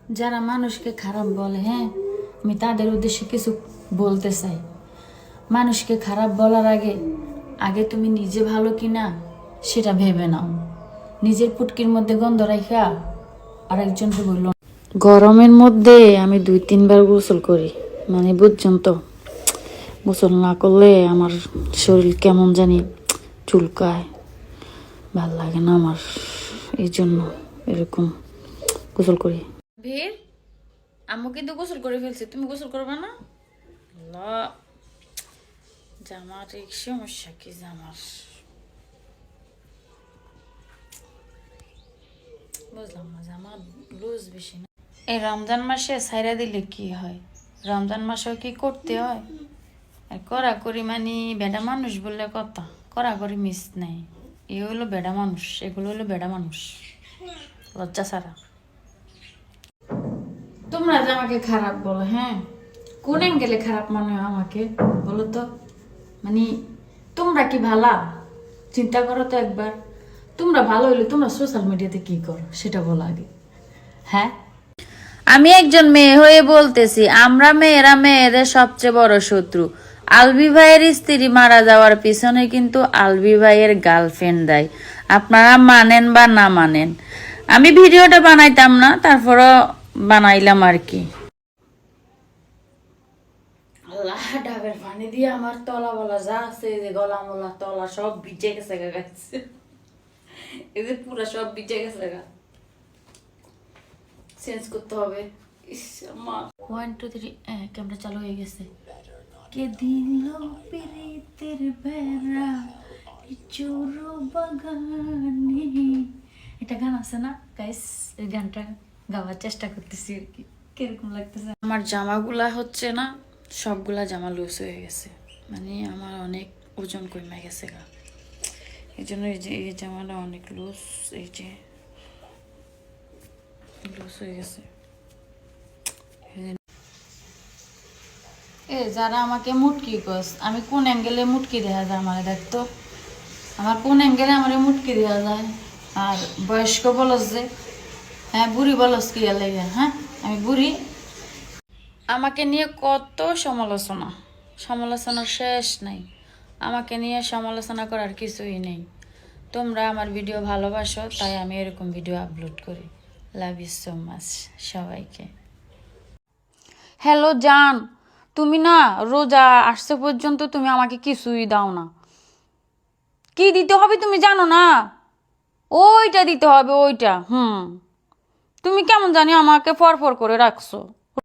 যারা মানুষকে খারাপ বলে, হ্যাঁ, আমি তাদের উদ্দেশ্যে কিছু বলতে চাই। মানুষকে খারাপ বলার আগে আগে তুমি নিজে ভালো কিনা সেটা ভেবে নাও। নিজের পুটকির মধ্যে গন্ধ রাখা আরেকজনকে বলল। গরমের মধ্যে আমি 2-3 বার গোসল করি, মানে বুঝছেন তো। গোসল না করলে আমার শরীর কেমন জানি চুলকায়, ভাল লাগে না আমার, এই জন্য এরকম গোসল করি। ভিড়, আম্মু কিন্তু গোসল করে ফেলছে, তুমি গোসল করবে না? জামার এক সমস্যা কি, জামার বুঝলাম না, জামা লুজ বেশি না। এই রমজান মাসে ছাইরা দিলে কি হয়? রমজান মাসেও কি করতে হয়? আর কড়াকড়ি মানে বেডা মানুষ বললে কথা, কড়াকড়ি মিস নাই। এ হলো বেডা মানুষ, এগুলো হলো বেডা মানুষ, লজ্জা ছাড়া। তোমরা যে আমাকে খারাপ বলো, হ্যাঁ, কোন অ্যাঙ্গেলে খারাপ মনে হয় আমাকে বলো তো? মানে তোমরা কি ভালা? চিন্তা করো তো একবার। তোমরা ভালো হইলে তোমরা সোশ্যাল মিডিয়াতে কি করো সেটা বলো আগে। হ্যাঁ, আমি একজন মেয়ে হয়ে বলতেছি, আমরা মেয়েরা মেয়েদের সবচেয়ে বড় শত্রু। আলবি ভাইয়ের স্ত্রী মারা যাওয়ার পিছনে কিন্তু আলবি ভাইয়ের গার্লফ্রেন্ড দায়ী। আপনারা মানেন বা না মানেন, আমি ভিডিওটা বানাইতাম না, তারপরও বানাইলাম আর কি। আল্লাহ, ডাবের পানি দিয়ে আমার তলা বলা যা আছে, যে গলা মলা তলা সব ভিজে গেছে গা, গাছে এই যে পুরো সব ভিজে গেছে গা, চেঞ্জ করতে হবে। ইস মা, 1 2 3, ক্যামেরা চালু হয়ে গেছে। কে দিল পিরিতের বেড়া চোরো বাগানে, এটা গান আছে না গাইস? এই গানটা গাওয়ার চেষ্টা করতেছি আর কি, কিরকম লাগতেছে। আমার জামাগুলা হচ্ছে না, সবগুলা জামা লুজ হয়ে গেছে, মানে আমার অনেক ওজন কমে গেছে গা, এই জন্য এই যে এই জামাটা অনেক লুজ, এই যে লুজ হয়ে গেছে। এ যারা আমাকে মুটকি কস, আমি কোন অ্যাঙ্গেলে মুটকি দেওয়া যায় আমার দেখতো, আমার কোন অ্যাঙ্গেলে আমার মুটকি দেওয়া যায়? আর বয়স্ক বলস যে, হ্যাঁ বুড়ি বলস কি লাগে? হ্যাঁ আমি বুড়ি? আমাকে নিয়ে কত সমালোচনা, সমালোচনার শেষ নাই। আমাকে নিয়ে সমালোচনা করার কিছুই নেই। তোমরা আমার ভিডিও ভালোবাসো তাই আমি এরকম ভিডিও আপলোড করি। লাভ ইউ সো মাচ সবাইকে। হ্যালো জান, তুমি না রোজা আসছে পর্যন্ত তুমি আমাকে কিছুই দাও না। কি দিতে হবে তুমি জানো না? ওইটা দিতে হবে, ওইটা। তুমি কেমন জানি আমাকে ফরফর করে রাখছো।